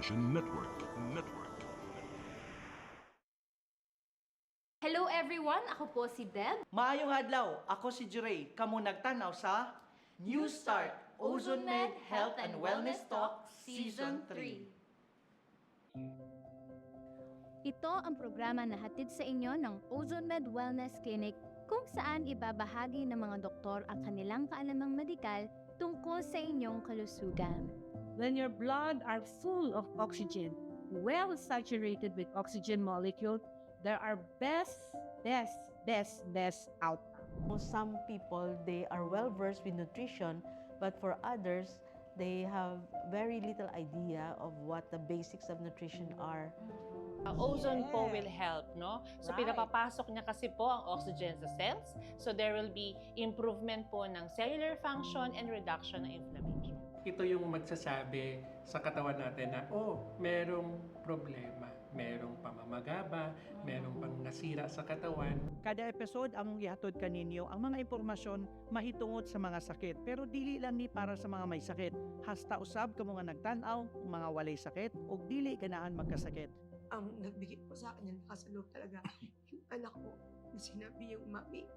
Television Network. Hello everyone! Ako po si Deb. Maayong adlaw, ako si Juray. Kamo nagtanaw sa New Start Ozone Med Health and Wellness Talk Season 3. Ito ang programa na hatid sa inyo ng Ozone Med Wellness Clinic kung saan ibabahagi ng mga doktor ang kanilang kaalamang medikal tungkol sa inyong kalusugan. When your blood are full of oxygen, well saturated with oxygen molecule, there are best outcomes. Some people, they are well versed with nutrition, but for others, they have very little idea of what the basics of nutrition are. Ozone po will help, no? So, Right. pinapapasok niya kasi po ang oxygen sa cells. So, there will be improvement po ng cellular function and reduction ng inflammation. Ito yung magsasabi sa katawan natin na, merong problema, merong pamamagaba, merong pang nasira sa katawan. Kada episode among gihatod kaninyo ang mga impormasyon mahitungod sa mga sakit, pero dili lang ni para sa mga may sakit. Hasta usab kamo nga nagtan-aw mga walay sakit ug dili ganahan magkasakit. Ang nagbigay po sa akin yan, nakasaloob talaga yung anak ko na sinabi yung mami,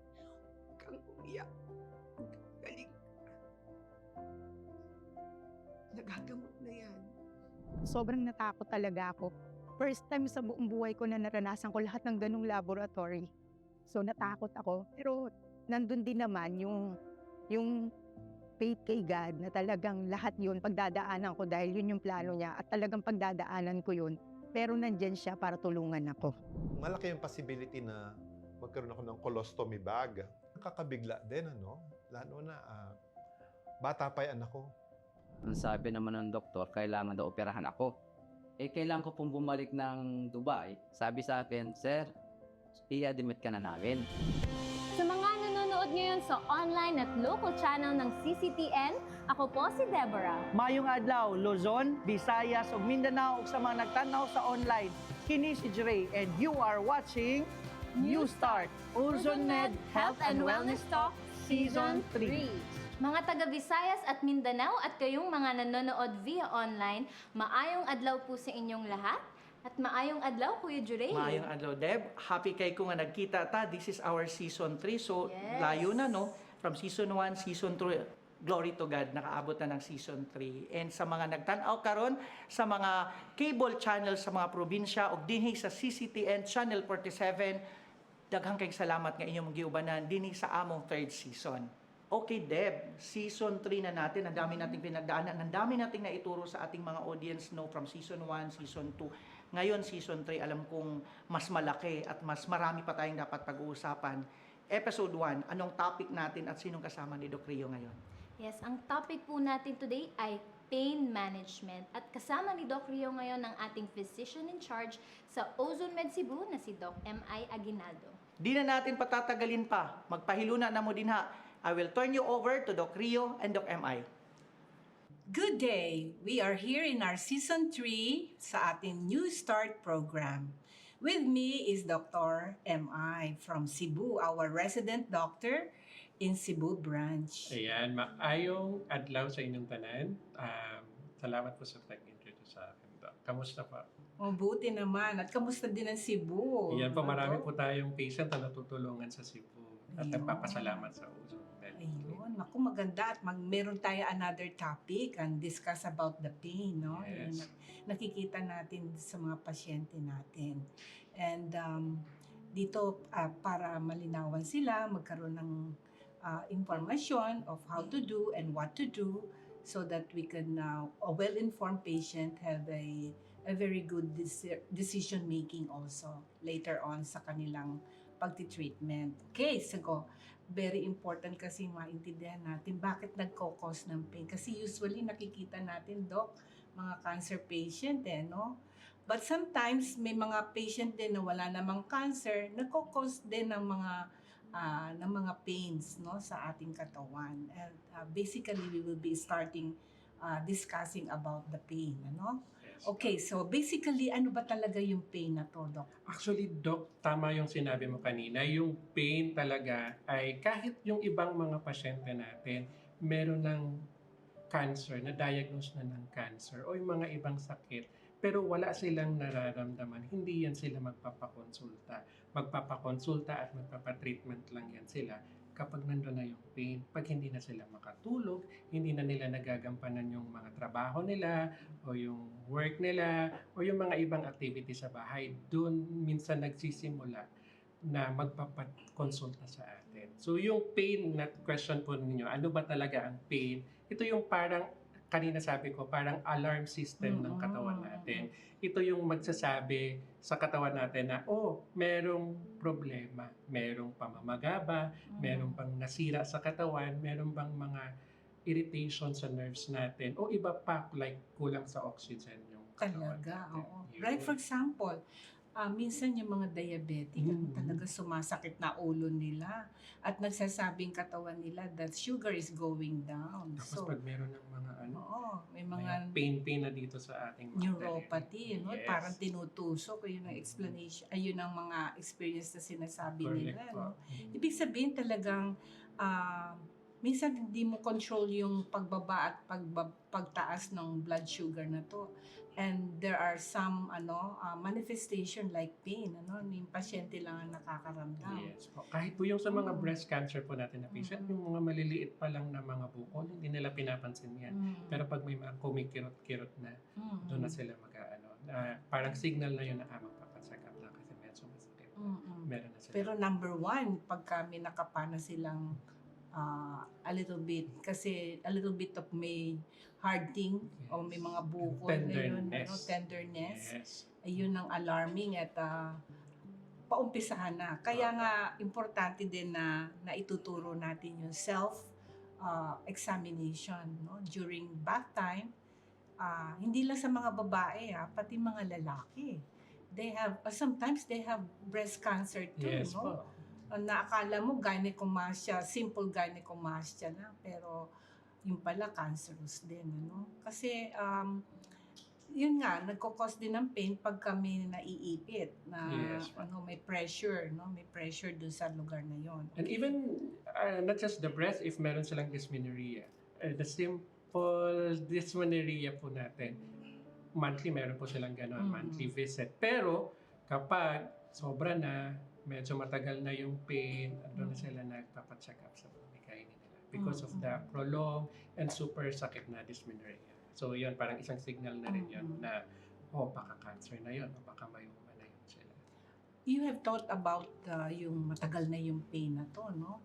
huwag kang umiyak, galing ka. Nagagamot na yan. Sobrang natakot talaga ako. First time sa buong buhay ko na naranasan ko lahat ng ganung laboratory. So natakot ako. Pero nandun din naman yung faith kay God na talagang lahat yun pagdadaanan ko dahil yun yung plano niya at talagang pagdadaanan ko yun. Pero nandyan siya para tulungan ako. Malaki yung possibility na magkaroon ako ng colostomy bag. Nakakabigla din, ano? Lalo na, bata pa yung anak ko. Ang sabi naman ng doktor, kailangan daw operahan ako. Kailangan ko pong bumalik ng Dubai. Sabi sa akin, Sir, i-admit ka na namin. Sa mga nanonood ngayon sa online at local channel ng CCTN, ako po si Deborah. Maayong adlaw, Luzon, Visayas ug Mindanao ug sa mga nagtan-aw sa online. Kini si Juray and you are watching New Start Ozone Med Health and Wellness Talk Season 3. Mga taga Visayas at Mindanao at kayong mga nanonood via online, maayong adlaw po sa inyong lahat. At maayong adlaw, Kuya Juray. Maayong adlaw, Deb. Happy kay ko nga nagkita ta. This is our Season 3. So, Yes. layo na, no? From Season 1, Season 2, glory to God, nakaabot na ng Season 3. And sa mga nagtanaw karon sa mga cable channels sa mga probinsya ug dinhi sa CCTN Channel 47, daghang kayong salamat nga inyong giubanan dinhi sa among third season. Okay, Deb, Season 3 na natin. Ang dami nating pinagdaanan. Ang dami nating naituro sa ating mga audience, no? From Season 1, Season 2. Ngayon, Season 3, alam kong mas malaki at mas marami pa tayong dapat pag-uusapan. Episode 1, anong topic natin at sinong kasama ni Doc Rio ngayon? Yes, ang topic po natin today ay pain management. At kasama ni Doc Rio ngayon ang ating physician in charge sa Ozone Med Cebu na si Doc M.I. Aguinaldo. Di na natin patatagalin pa. Magpahiluna na mo din ha. I will turn you over to Doc Rio and Doc M.I. Good day! We are here in our Season 3 sa ating New Start program. With me is Dr. M.I. from Cebu, our resident doctor in Cebu branch. Ayan, maayong adlaw sa inyong tanan. Salamat po sa pag-introduce sa akin, Doc. Kamusta pa? Mabuti naman. At kamusta din ang Cebu? Iyan po, marami po tayong patient na natutulungan sa Cebu. At Ayun. nagpapasalamat sa Ozone Med. Ayun, naku maganda at meron tayo another topic and discuss about the pain, no? Yes. Yung nakikita natin sa mga pasyente natin. And dito para malinawan sila, magkaroon ng information of how to do and what to do so that we can a well-informed patient have a very good decision making also later on sa kanilang pagti-treatment. Okay, so very important kasi maintindihan natin bakit nagko-cause ng pain. Kasi usually nakikita natin, Doc, mga cancer patient no? But sometimes may mga patient din na wala namang cancer, nagko-cause din ng mga pains, no, sa ating katawan. And basically, we will be starting discussing about the pain, ano? Yes. Okay, so basically, ano ba talaga yung pain na to, Doc? Actually, Doc, tama yung sinabi mo kanina. Yung pain talaga ay kahit yung ibang mga pasyente natin, meron ng cancer, na-diagnose na ng cancer o yung mga ibang sakit pero wala silang nararamdaman, hindi yan sila magpapakonsulta. Magpapakonsulta at magpapatreatment lang yan sila kapag nandun na yung pain. Pag hindi na sila makatulog, hindi na nila nagagampanan yung mga trabaho nila o yung work nila o yung mga ibang activity sa bahay, doon minsan nagsisimula na magpapakonsulta sa atin. So yung pain na question po ninyo, ano ba talaga ang pain? Ito yung parang, kanina sabi ko, parang alarm system ng katawan natin. Ito yung magsasabi sa katawan natin na, oh, merong problema, merong pamamagaba, merong pang nasira sa katawan, merong bang mga irritation sa nerves natin, o iba pa, like kulang sa oxygen yung katawan Talaga, natin. oo. Yun. Right, for example, minsan yung mga diabetic, talaga sumasakit na ulo nila at nagsasabing katawan nila that sugar is going down. Tapos pag meron ng mga may may mga pain na dito sa ating mga neuropathy, no? Yes. Parang tinutusok, yun ang explanation, ayun ang mga experience na sinasabi nila. Correct No? po. Ibig sabihin talagang minsan hindi mo control yung pagbaba at pagtaas ng blood sugar na to. And there are some manifestation like pain, yung pasyente lang ang nakakaramdam. Yes po. Kahit po yung sa mga breast cancer po natin na patient, yung mga maliliit pa lang na mga bukol, hindi nila pinapansin yan. Pero pag may mga kumikirot-kirot na, doon na sila parang signal na yun na magpapacheck up lang kasi medyo masakit. Meron na sila. Pero number one, pagka may nakapana silang a little bit, kasi a little bit of may harding o may mga bukol tenderness. Yes. Ayun ang alarming at paumpisahan na. Kaya nga importante din na ituturo natin yung self examination, no, during bath time. Hindi lang sa mga babae, pati mga lalaki. They have sometimes they have breast cancer too, Yes no? po. Na akala mo gynecomastia, simple gynecomastia lang, pero yung pala cancerous din, ano? Kasi yun nga, nagko-cause din ng pain pag kami naiipit na Yes. may pressure, no? May pressure dun sa lugar na yon. And even, not just the breast, if meron silang dysmenorrhea, the simple dysmenorrhea po natin, monthly meron po silang gano'n, monthly visit. Pero, kapag sobra na, medyo matagal na yung pain, doon na sila nagpapacheck up sa pamikain nila because of the prolonged and super sakit na dysmenorrhea. So, yun, parang isang signal na rin yun na, baka cancer na yun, o baka myoma na yun sila. You have thought about yung matagal na yung pain na to, no?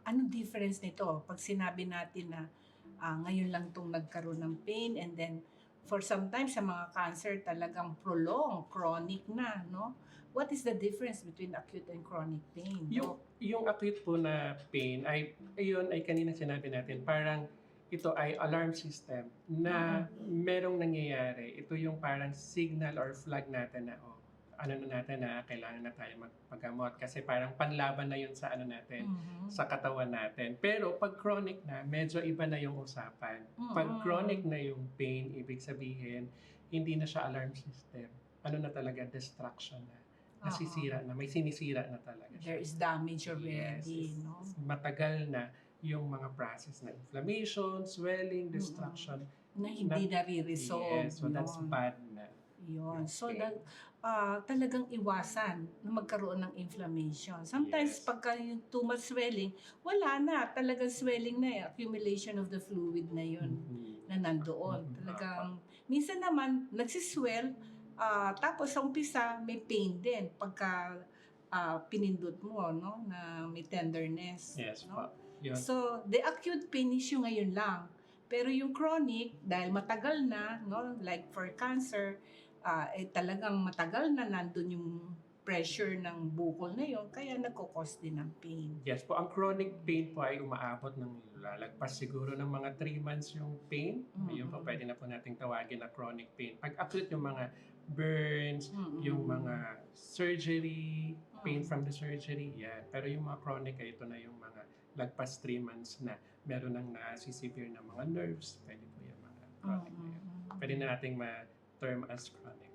Anong difference nito? Pag sinabi natin na ngayon lang itong nagkaroon ng pain and then for sometimes sa mga cancer talagang prolonged, chronic na, no? What is the difference between acute and chronic pain? Yung acute po na pain, ay kanina sinabi natin, parang ito ay alarm system na merong nangyayari. Ito yung parang signal or flag natin na, kailangan na tayo magpagamot kasi parang panlaban na yun sa sa katawan natin. Pero pag chronic na, medyo iba na yung usapan. Pag chronic na yung pain, ibig sabihin, hindi na siya alarm system. Na talaga, destruction na. Nasisira na, may sinisira na talaga siya. There is damage already, Yes, no? matagal na yung mga process na inflammation, swelling, destruction. Na hindi nare-resolve. Yes, so that's yun. bad na. Yun. So, Okay. talagang iwasan na magkaroon ng inflammation. Sometimes, Yes. pagka yung too much swelling, wala na. Talagang swelling na accumulation of the fluid na yun na nandoon. Talagang, minsan naman, nagsiswell, tapos sa umpisa, may pain din pagka pinindot mo, no? Na may tenderness. Yes, no? po. Yun. So, the acute pain issue ngayon lang. Pero yung chronic, dahil matagal na, no, like for cancer, talagang matagal na nandun yung pressure ng bukol na yon, kaya nagkukos din ng pain. Yes po, ang chronic pain po ay umaabot ng lalagpas siguro ng mga 3 months yung pain. Yun po, pwede na po nating tawagin na chronic pain. Pag acute yung mga burns, yung mga surgery, pain from the surgery, yan. Pero yung mga chronic, ito na yung mga lagpas 3 months na meron ng nasisevere na mga nerves, pwede po yung mga chronic na yun. Pwede na nating ma-term as chronic.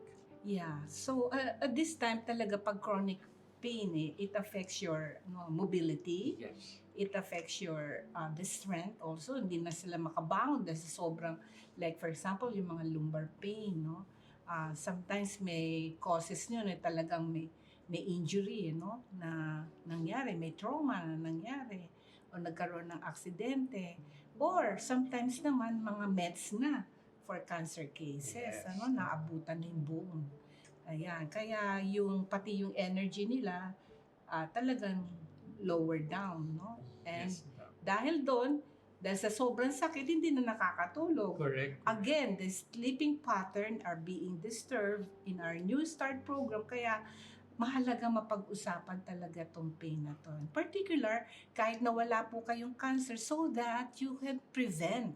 Yeah. So, at this time talaga pag chronic pain, it affects your mobility. Yes. It affects your the strength also. Hindi na sila makabangon dahil sa sobrang, like for example, yung mga lumbar pain, no? Sometimes may causes nyo na talagang may injury, no? Na nangyari, may trauma na nangyari, o nagkaroon ng aksidente. Or sometimes naman mga meds na for cancer cases, Yes. naabutan na yung bone. Ayan, kaya pati yung energy nila talagang lower down, no? And Yes. dahil sa sobrang sakit, hindi na nakakatulog. Correct. Again, the sleeping pattern are being disturbed in our New Start program. Kaya mahalaga mapag-usapan talaga tong pain na to. In particular, kahit na wala po kayong cancer, so that you can prevent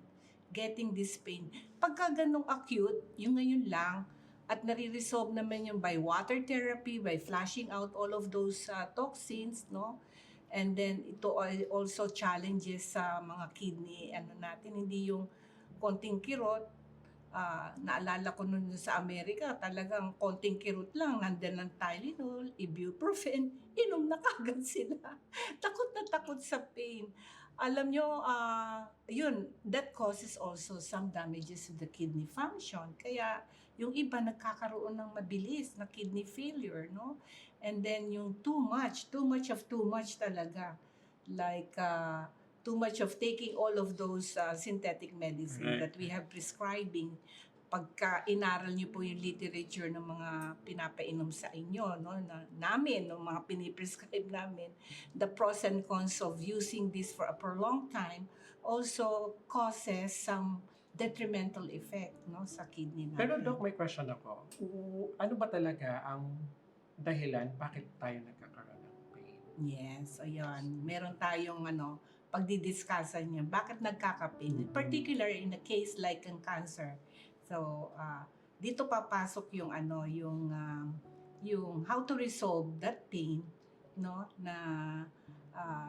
getting this pain. Pagka ganong acute, yung ngayon lang, at nare-resolve naman yung by water therapy, by flushing out all of those toxins, no? And then ito also challenges sa mga kidney natin, hindi yung konting kirot. Naalala ko nun sa Amerika, talagang konting kirot lang, nandiyan ng Tylenol, ibuprofen, inom na kagad sila. Takot na takot sa pain. Alam nyo, that causes also some damages to the kidney function. Kaya yung iba nagkakaroon ng mabilis na kidney failure, no? And then yung too much talaga. Like, too much of taking all of those synthetic medicine Right. that we have prescribing. Pagka inaral niyo po yung literature ng mga pinapainom sa inyo, no, namin, no, mga piniprescribe namin, the pros and cons of using this for a prolonged time also causes some detrimental effect, no, sa kidney natin. Pero Doc, may question ako. Ano ba talaga ang dahilan bakit tayo nagkakaroon ng pain? Yes, ayun. Meron tayong pagdidiscussan niya. Bakit nagkaka-pain? In particular, in a case like ang cancer. So, dito papasok yung yung how to resolve that pain, no, na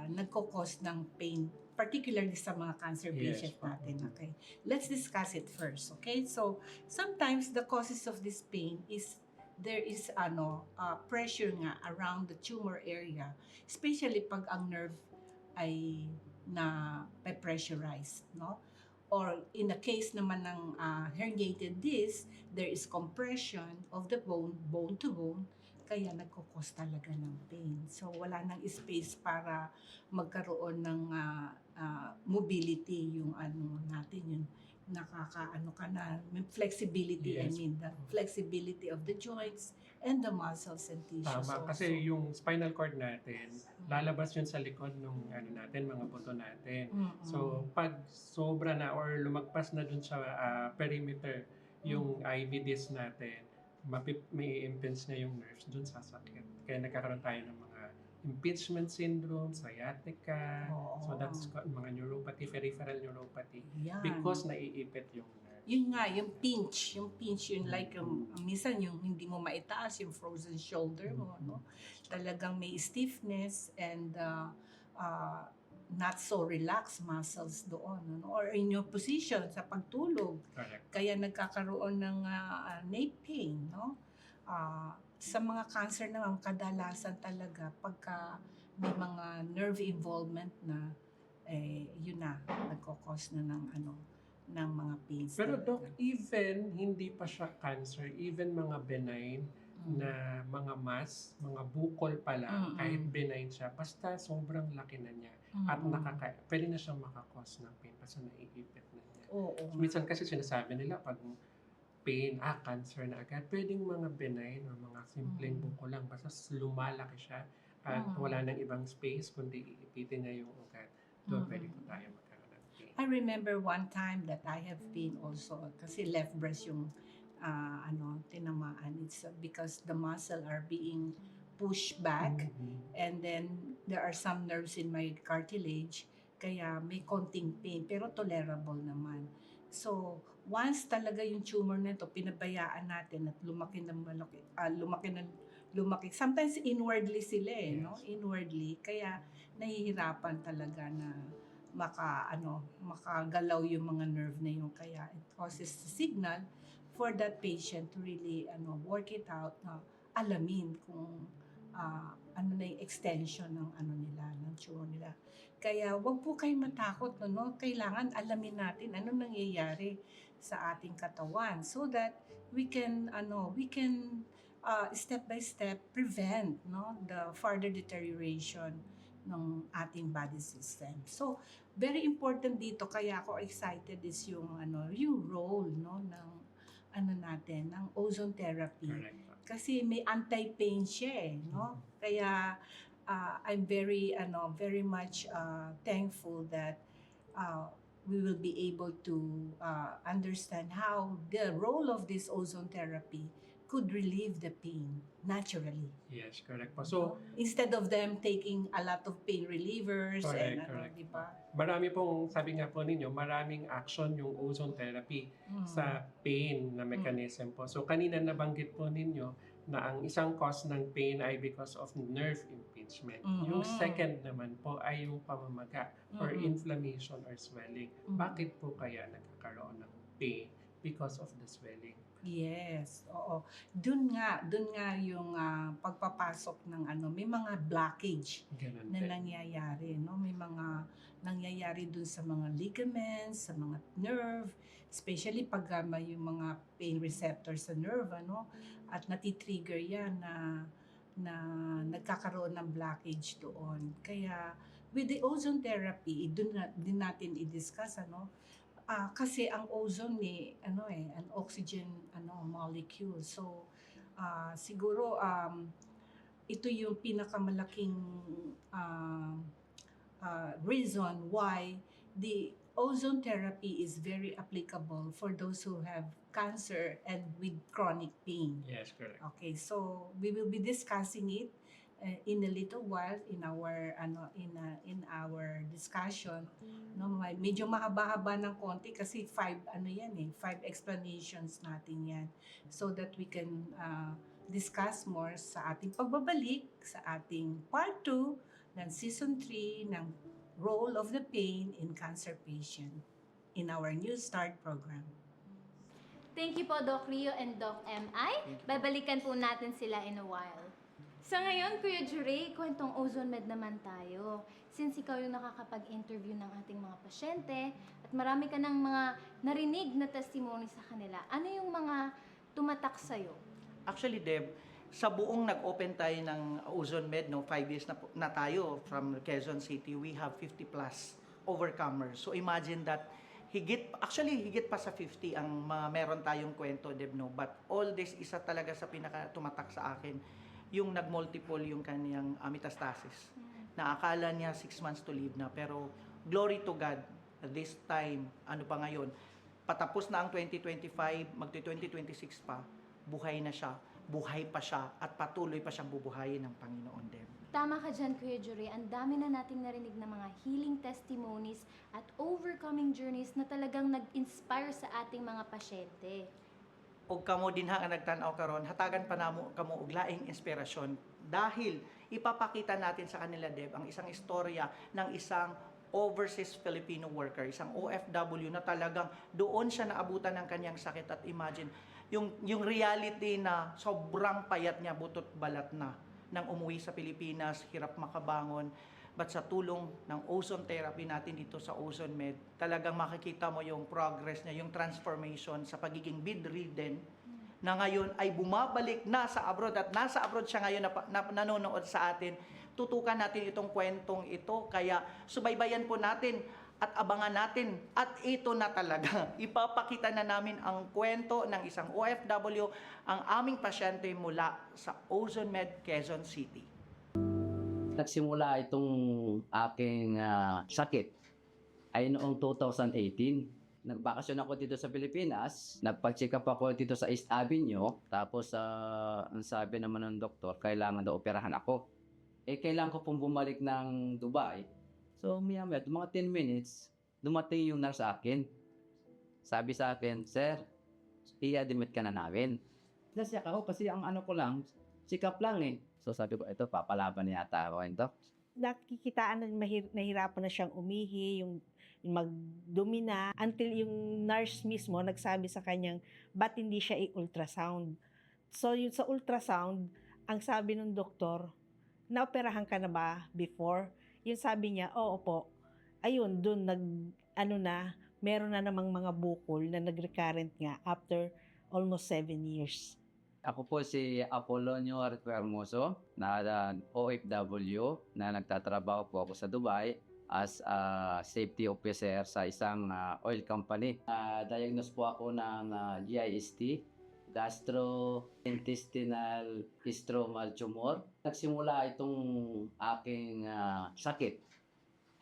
nagko-cause ng pain, particularly sa mga cancer Yes. patient natin. Okay, let's discuss it first. Okay, so sometimes the causes of this pain is there is pressure nga around the tumor area, especially pag ang nerve ay na pressurize, no? Or in the case naman ng herniated disc, there is compression of the bone to bone, kaya nagkukos talaga ng pain. So wala nang space para magkaroon ng mobility, yung natin, yung flexibility, Yes. the flexibility of the joints and the muscles and tissues. Tama, also. kasi yung spinal cord natin, lalabas yun sa likod ng natin, mga buto natin. Mm-mm. So, pag sobra na or lumagpas na dun sa perimeter yung IV disc natin, may impinge na yung nerves dun sa sakit. Kaya nagkakaroon tayo ng mga impingement syndrome, sciatica, Oo. so that's mga neuropathy, peripheral neuropathy, Yan. because naiipit yung nerve. Yun nga, yung pinch, yun like minsan yung hindi mo maitaas, yung frozen shoulder mo, no? Talagang may stiffness and not so relaxed muscles doon, no? Or in your position sa pagtulog, Correct. kaya nagkakaroon ng nape pain, no? Sa mga cancer naman, kadalasan talaga pagka may mga nerve involvement na, yun na, nagkakos na ng mga pains. Pero talaga. Doc, even hindi pa siya cancer, even mga benign na mga mass, mga bukol pa lang, kahit benign siya, basta sobrang laki na niya at pwede na siyang makakos ng pain basta naiipit na niya. Oo. Minsan kasi sinasabi nila pag pain, cancer na agad, pwedeng mga benign o mga simpleng bukol lang, basta lumalaki siya at wala nang ibang space kundi iipitin niya yung ugat. Doon pwede po tayo magkaroon ng pain. I remember one time that I have pain also kasi left breast yung tinamaan. It's because the muscle are being pushed back and then there are some nerves in my cartilage kaya may konting pain pero tolerable naman. So, once talaga yung tumor nito pinabayaan natin at lumaki. Sometimes inwardly sila no? Inwardly. Kaya nahihirapan talaga na makagalaw yung mga nerve na yun. Kaya it causes the signal for that patient to really work it out, alamin kung ano na yung extension ng ng tumor nila. Kaya wag po kayo matakot, no? Kailangan alamin natin ano nangyayari sa ating katawan so that we can step by step prevent the further deterioration ng ating body system. So very important dito, kaya ako excited is yung role ng ng ozone therapy. Correct. Kasi may anti-pain siya no? Kaya I'm very much thankful that we will be able to understand how the role of this ozone therapy could relieve the pain naturally. Yes, correct po. So, Instead of them taking a lot of pain relievers and Correct. di ba? marami pong, sabi nga po ninyo, maraming action yung ozone therapy sa pain na mechanism po. So, kanina nabanggit po ninyo na ang isang cause ng pain ay because of nerve impingement. Yung second naman po ay yung pamamaga or inflammation or swelling. Bakit po kaya nagkakaroon ng pain? Because of the swelling. Yes, oo. Dun nga yung pagpapasok ng may mga blockage Ganun na din. nangyayari, no? May mga nangyayari dun sa mga ligaments, sa mga nerve, especially pag may yung mga pain receptors sa nerve, at natitrigger yan na nagkakaroon ng blockage doon. Kaya with the ozone therapy, dun din natin i-discuss, kasi ang ozone an oxygen molecule. So siguro ito yung pinakamalaking reason why the ozone therapy is very applicable for those who have cancer and with chronic pain. Yes, correct. Okay, so we will be discussing it in a little while in our in our discussion. Medyo mahaba-haba ng konti kasi 5 explanations natin yan, so that we can discuss more sa ating pagbabalik sa ating part 2 ng season 3 ng role of the pain in cancer patient in our New Start program. Thank you po, Doc Rio and Doc MI. Babalikan po natin sila in a while. Sa ngayon, Kuya Jure, kwentong Ozone Med naman tayo. Since ikaw yung nakakapag-interview ng ating mga pasyente at marami ka ng mga narinig na testimony sa kanila, ano yung mga tumatak sa'yo? Actually, Deb, sa buong nag-open tayo ng Ozone Med, 5 years na tayo from Quezon City, we have 50 plus overcomers. So imagine that higit pa sa 50 ang mga meron tayong kwento, Deb, But all this, isa talaga sa pinaka tumatak sa akin, yung nag-multiple yung kanyang metastasis. Na akala niya 6 months to live na, pero glory to God, this time, ngayon, patapos na ang 2025, magti-2026 pa, buhay na siya, buhay pa siya, at patuloy pa siyang bubuhayin ng Panginoon, Deb. Tama ka dyan, Kuya Jure. Ang dami na nating narinig na mga healing testimonies at overcoming journeys na talagang nag-inspire sa ating mga pasyente. Og kamo din nga nagtanaw karon, hatagan pa namo kamo og laing inspirasyon dahil ipapakita natin sa kanila, Deb, ang isang istorya ng isang overseas Filipino worker, isang OFW na talagang doon siya naabutan ng kanyang sakit. At imagine yung reality na sobrang payat niya, butot balat na nang umuwi sa Pilipinas, hirap makabangon. But sa tulong ng ozone therapy natin dito sa Ozone Med, talagang makikita mo yung progress niya, yung transformation sa pagiging bedridden, na ngayon ay bumabalik na sa abroad at nasa abroad siya ngayon na nanonood sa atin. Tutukan natin itong kwentong ito, kaya subaybayan po natin at abangan natin. At ito na talaga, ipapakita na namin ang kwento ng isang OFW, ang aming pasyente mula sa Ozone Med, Quezon City. Nagsimula itong aking sakit ay noong 2018. Nagbakasyon ako dito sa Pilipinas. Nagpa-check up ako dito sa East Avenue. Tapos ang sabi naman ng doktor, kailangan daw operahan ako. Kailangan ko pong bumalik ng Dubai. So maya-maya, mga 10 minutes, dumating yung nurse sa akin. Sabi sa akin, "Sir, i-admit ka na namin." Nasiyak ako kasi ang ano ko lang, check up lang eh. So sabi ko, ito, papalaban na yata ako, Doc. Nakikitaan na nahirapan na siyang umihi, yung magdumi na, until yung nurse mismo nagsabi sa kanyang, ba't hindi siya i-ultrasound? So yung sa ultrasound, ang sabi ng doktor, naoperahan ka na ba before? Yung sabi niya, oo po. Ayun, dun meron na namang mga bukol na nag-recurrent nga after almost 7 years. Ako po si Apolonio Arturo Hermoso, na OFW, na nagtatrabaho po ako sa Dubai as a safety officer sa isang oil company. Diagnose po ako ng GIST, gastrointestinal stromal tumor. Nagsimula itong aking sakit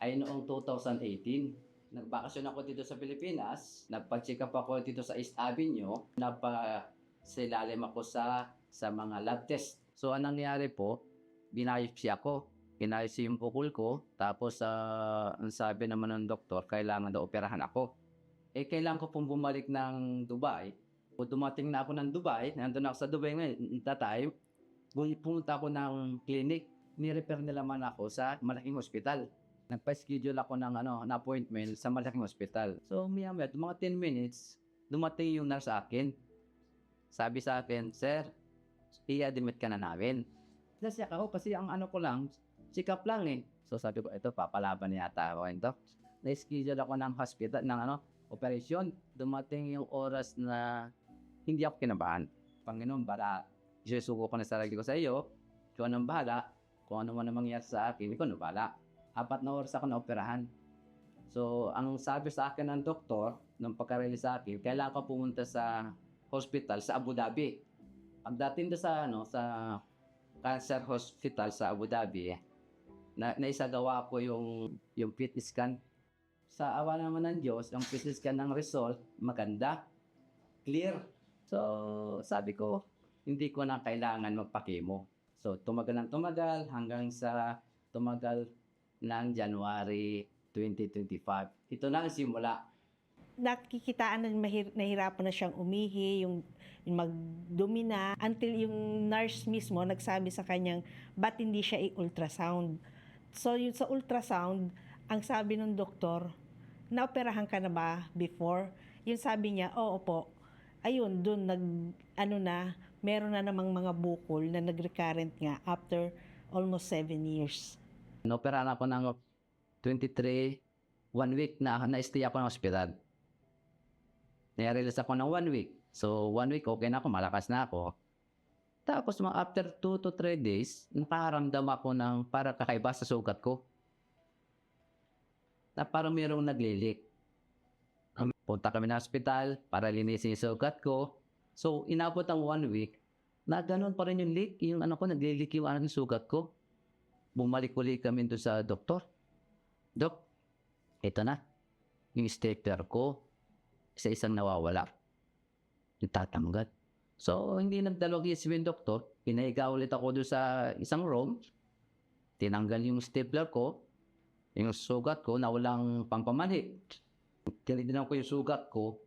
ay noong 2018. Nagbakasyon ako dito sa Pilipinas. Nagpa-check up ako dito sa East Avenue. Napasilalim ako sa mga lab test. So, anong nangyari po, binayopsy ako. Binayopsy yung bukol ko. Tapos, ang sabi naman ng doktor, kailangan daw operahan ako. Kailangan ko pong bumalik ng Dubai. Dumating na ako ng Dubai. Nandun ako sa Dubai ngayon. Tatay, pumunta ako ng clinic. Ni-refer nila man ako sa malaking hospital. Nagpa-schedule ako ng appointment sa malaking hospital. So, maya-maya, mga 10 minutes, dumating yung nurse sa akin. Sabi sa akin, "Sir, i-admit ka na namin." Nasyak ako kasi ang ko lang, check up lang eh. So, sabi ko, ito, papalaban yata ako ito. Na-schedule ako ng hospital, ng operation. Dumating yung oras na hindi ako kinabahan. Panginoon, bala, isusuko ko na sarili ko sa iyo. Kung anong bahala, kung ano man ang mangyari sa akin, ikaw na bahala. 4 na oras ako na operahan. So, ang sabi sa akin ng doktor, nung pagka-release sa akin, kailangan ko pumunta sa hospital sa Abu Dhabi. Pagdating doon sa cancer hospital sa Abu Dhabi, naisagawa ko yung PET scan. Sa awa naman ng Diyos, yung PET scan ng result, maganda, clear. So, sabi ko, hindi ko na kailangan magpa-chemo. So, tumagal hanggang sa tumagal ng January 2025. Ito na ang simula. Nakikitaan na nahirapan na siyang umihi, yung magdumi na, until yung nurse mismo nagsabi sa kanyang, ba't hindi siya i-ultrasound? So, yung sa ultrasound, ang sabi ng doktor, naoperahan ka na ba before? Yung sabi niya, oo po. Ayun, dun meron na namang mga bukol na nag-recurrent nga after almost 7 years. Operahan ako ng 23, 1 week na stay ako ng hospital. Nai-release ako ng 1 week. So, 1 week, okay na ako, malakas na ako. Tapos, after 2 to 3 days, nakaramdam ako ng para kakaiba sa sugat ko. Na parang mayroong naglilik. Punta kami ng hospital para linisin yung sugat ko. So, inabot ang 1 week, na ganun pa rin yung leak. Yung naglilik yung sugat ko. Bumalik ulit kami doon sa doktor. Dok, ito na. Yung stapler ko, isa-isang nawawala. Natatanggal. So, hindi nagdalawag isip yung doktor. Pinahiga ulit ako doon sa isang room. Tinanggal yung stapler ko. Yung sugat ko na walang pampamanhid. Tinignan ko yung sugat ko.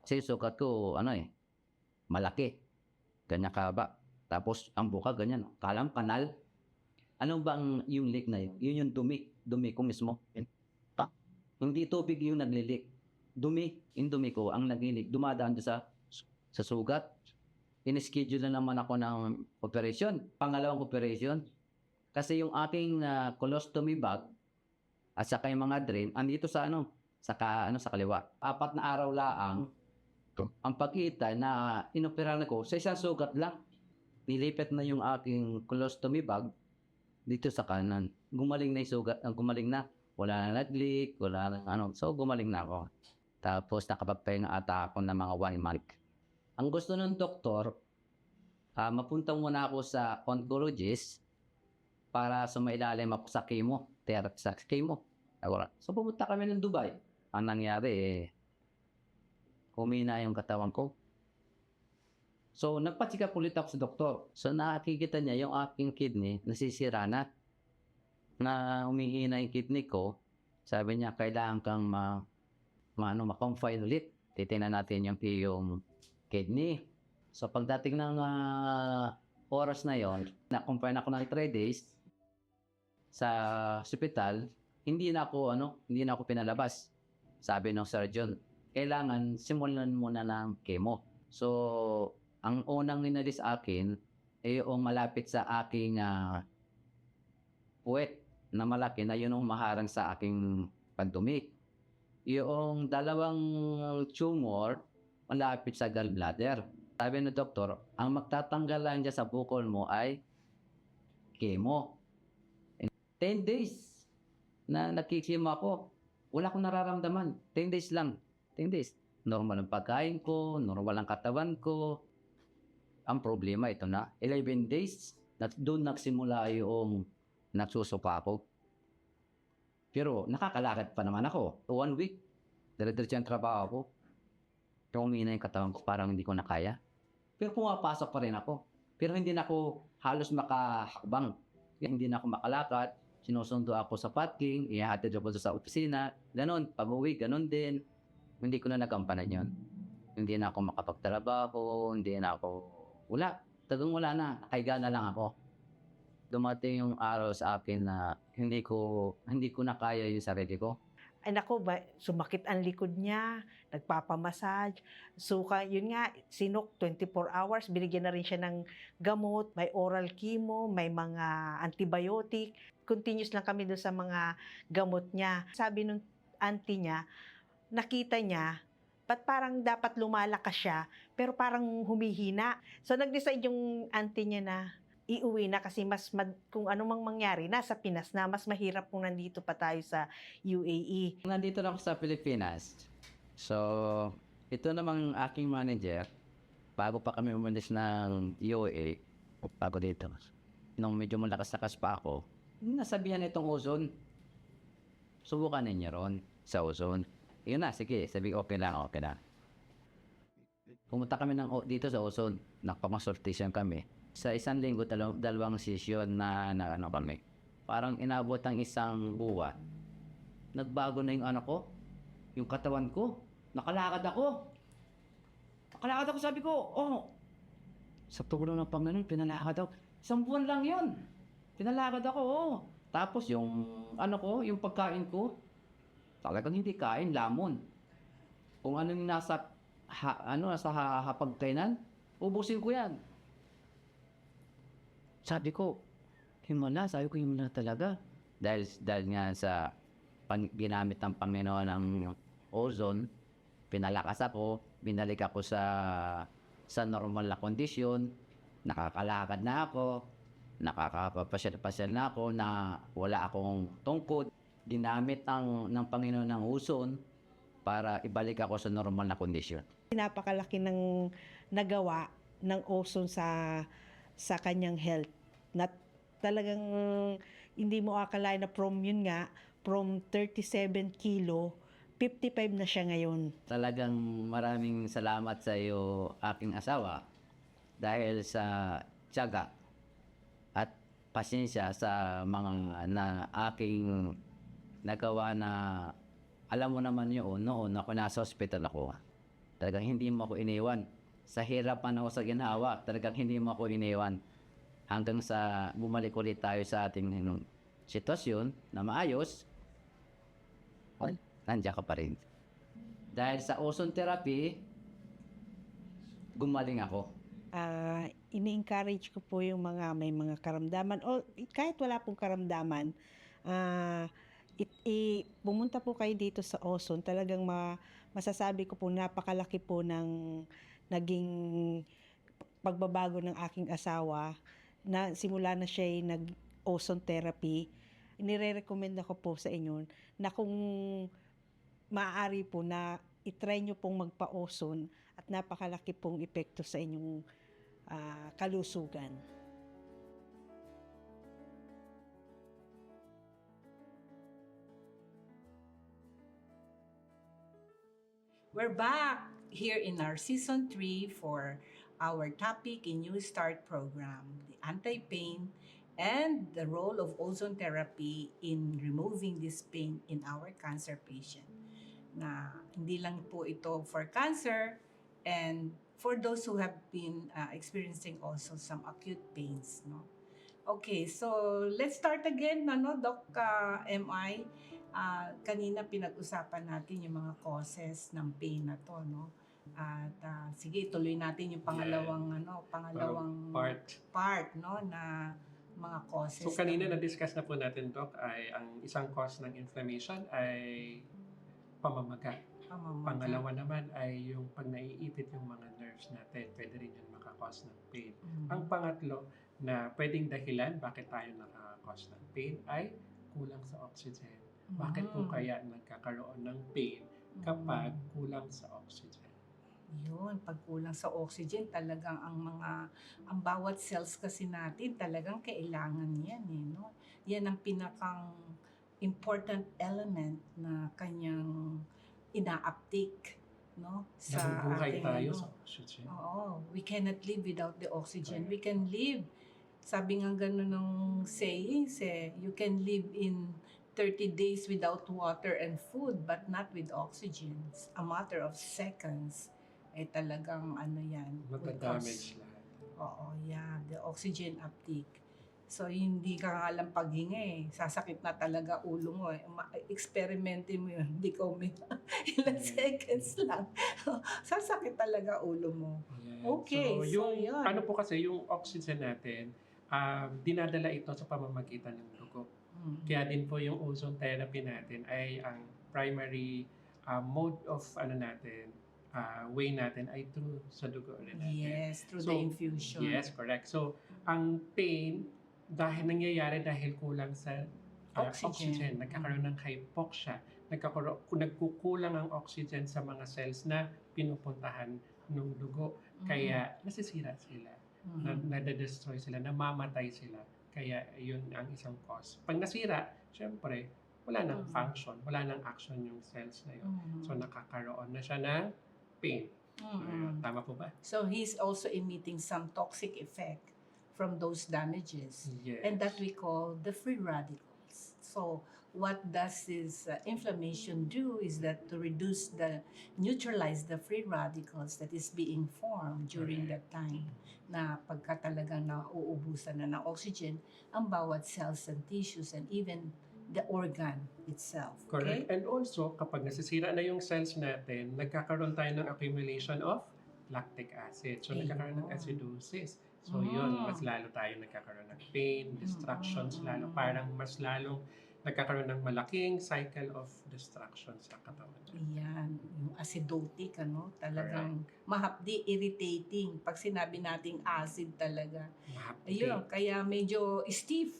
Kasi yung sugat ko, malaki. Ganyan kaba. Tapos, ang buka, ganyan. Kalang kanal. Ano bang yung leak na yun? Yun yung dumi ko mismo. Hindi tubig yung naglilik. Yung dumi ko, ang naglilik, dumadaan doon sa sugat. In-schedule na naman ako ng operation. Pangalawang operation. Kasi yung aking colostomy bag at saka yung mga drain, andito sa kaliwa. 4 na araw laang, ang pagkita na inoperahan ko, sa isang sugat lang, nilipat na yung aking colostomy bag dito sa kanan. Gumaling na yung sugat, gumaling na. Wala na nag-leak, wala na So, gumaling na ako. Tapos, nakapagpahinga ata ako ng mga 1 month. Ang gusto ng doktor, mapunta muna ako sa oncologist para sumailalim ako sa chemo. So, pumunta kami ng Dubai. Ang nangyari, humina yung katawan ko. So, nagpa-check up ulit ako sa doktor. So, nakikita niya yung aking kidney, nasisira na umihina yung kidney ko. Sabi niya, kailangan kang ma-confine ulit. Titingnan natin yung kidney. So, pagdating ng oras na yon, na-confine ako ng 3 days sa hospital, hindi na ako pinalabas. Sabi ng surgeon, kailangan simulan muna ng chemo. So, ang unang ninalis akin ay yung malapit sa aking puwet na malaki na yun ang maharang sa aking pandumi. Yung 2 tumor malapit sa gallbladder. Sabi ng doktor, ang magtatanggal lang dyan sa bukol mo ay chemo. 10 days na nakikimo ako, wala akong nararamdaman. 10 days lang. 10 days. Normal ang pagkain ko, normal ang katawan ko. Ang problema, ito na, 11 days, doon nagsimula yung nagsusuka ako. Pero nakakalakad pa naman ako. 1 week, dire-diretso ang trabaho ko. Pero umina yung katawan ko, parang hindi ko na kaya. Pero pumapasok pa rin ako. Pero hindi na ako halos makahakbang. Hindi na ako makalakad. Sinusundo ako sa parking, ihahatid ako sa opisina. Ganon, pag-uwi, ganon din. Hindi ko na nagampanan yun. Hindi na ako makapagtrabaho, hindi na ako... Wala. Tagang wala na. Nakahiga na lang ako. Dumating yung araw sa akin na hindi ko na kaya yung sarili ko. Ay nako, sumakit ang likod niya, nagpapamassage, suka, yun nga, sinok 24 hours, binigyan na rin siya ng gamot, may oral chemo, may mga antibiotic, continuous lang kami doon sa mga gamot niya. Sabi nung auntie niya, nakita niya, ba't parang dapat lumalakas siya, pero parang humihina. So nag-decide yung auntie niya na, iuwi na kasi kung ano mang mangyari, nasa Pinas na, mas mahirap kung nandito pa tayo sa UAE. Nandito na ako sa Pilipinas. So, ito namang aking manager, bago pa kami umalis ng UAE, bago dito, nung medyo malakas-lakas pa ako, nasabihan itong ozone, subukan ninyo ron sa ozone. Yun na, sige, sabi okay lang. Pumunta kami dito sa ozone, nagpamasortisyon kami. Sa isang linggo, dalawang session na ano kami. Parang inabot ang isang buwan. Nagbago na yung ko, yung katawan ko. Nakalakad ako, sabi ko, sa tulong ng Panginoon, pinalakad ako. 1 buwan lang yun. Pinalakad ako, Tapos yung yung pagkain ko, talagang hindi kain, lamon. Kung ano yung nasa hapagkainan, ubusin ko yan. Sabi ko, himala talaga. Dahil nga sa ginamit ng Panginoon ng ozone, pinalakas ako, binalik ako sa normal na kondisyon, nakakalakad na ako, nakakapapasyal na ako, na wala akong tungkod. Ginamit ng Panginoon ng ozone para ibalik ako sa normal na kondisyon. Napakalaki ng nagawa ng ozone sa kanyang health. Na talagang hindi mo akalain na from 37 kilo, 55 na siya ngayon. Talagang maraming salamat sa iyo, aking asawa, dahil sa tiyaga at pasensya sa mga na aking nagawa na alam mo naman yun, noon ako nasa hospital ako. Talagang hindi mo ako iniwan. Sa hirapan ako sa ginawa, talagang hindi mo ako iniwan. Hanggang sa bumalik ulit tayo sa ating sitwasyon na maayos, nandiyan ka pa rin. Dahil sa ozone therapy, gumaling ako. Ini-encourage ko po yung may mga karamdaman, o kahit wala pong karamdaman, pumunta po kayo dito sa ozone. Talagang masasabi ko po, napakalaki po ng naging pagbabago ng aking asawa, na simula na siya ay nag-ozone therapy. Nire-recommend ko po sa inyo na kung maaari po na itry nyo pong magpa-ozone, at napakalaki pong epekto sa inyong kalusugan. We're back here in our season 3 for our topic in New Start program, the anti-pain and the role of ozone therapy in removing this pain in our cancer patient. Na hindi lang po ito for cancer, and for those who have been experiencing also some acute pains, no? Okay, so let's start again, Doc MI. Kanina pinag-usapan natin yung mga causes ng pain na to, no? At sige, tuloy natin yung pangalawang part, no, na mga causes. So kanina na-discuss na po natin, Doc, ay ang isang cause ng inflammation ay pamamaga. Pamamaga. Pangalawa naman ay yung pag naiipit yung mga nerves natin, pwede rin yun makakause ng pain. Ang pangatlo na pwedeng dahilan bakit tayo nakakause ng pain ay kulang sa oxygen. Bakit po kaya nagkakaroon ng pain kapag kulang sa oxygen? Yun, pag kulang sa oxygen, talagang ang bawat cells kasi natin, talagang kailangan yan no? Yan ang pinakang important element na kanyang ina-uptake, no? Nabubuhay ating, tayo ano. sa oxygen. Oo, we cannot live without the oxygen. We can live, sabi nga gano'n ng sayings you can live in 30 days without water and food, but not with oxygen. It's a matter of seconds. Talagang ano yan. will Matadamage cause- lahat. Oo, yeah, the oxygen uptake. So, hindi ka nga lang paghinga sasakit na talaga ulo mo experimente mo yun, hindi ka umiga. Ilang seconds lang. Sasakit talaga ulo mo. Yes. Okay, So, so yung, yun. ano po kasi, yung oxygen natin, dinadala ito sa pamamagitan ng dugo. Kaya din po yung ozone therapy natin ay ang primary mode of way natin ay through sa dugo rin natin. Yes, through So, the infusion. Yes, correct. So, ang pain, nangyayari dahil kulang sa oxygen. Nagkakaroon ng hypoxia. Nagkukulang ang oxygen sa mga cells na pinupuntahan ng dugo. Kaya nasisira sila. Nadedestroy sila, namamatay sila. Kaya yun ang isang cause. Pag nasira, syempre, wala nang function, wala nang action yung cells na yun. So nakakaroon na siya ng pain. Tama po ba? So he's also emitting some toxic effect from those damages. Yes. And that we call the free radicals. So what does this inflammation do is that to neutralize the free radicals that is being formed during that time na pagka talagang nauubusan na ng oxygen ang bawat cells and tissues and even the organ itself. Correct. Okay? And also, kapag nasisira na yung cells natin, nagkakaroon tayo ng accumulation of lactic acid. So, nagkakaroon ng acidosis. So, yun, mas lalo tayo nagkakaroon ng pain, distractions, lalo. Parang mas lalong nagkakaroon ng malaking cycle of destruction sa katawan. Yan, yung acidotic, talagang mahapdi, irritating. Pag sinabi nating acid talaga. Ayun, kaya medyo stiff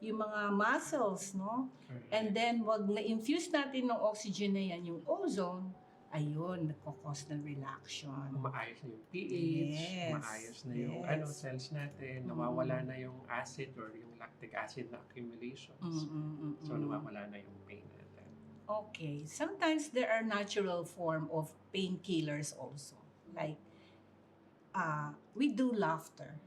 yung mga muscles, no? Correct. And then, wag na-infuse natin ng oxygen na yan, yung ozone, ayun, nagkakos ng relaxation. Maayos na yung pH, Yes, maayos na yung yes. cells natin, nawawala na yung acid or yung lactic acid na accumulations. So, nawawala na yung pain natin. Okay. Sometimes there are natural form of painkillers also. Like, we do laughter.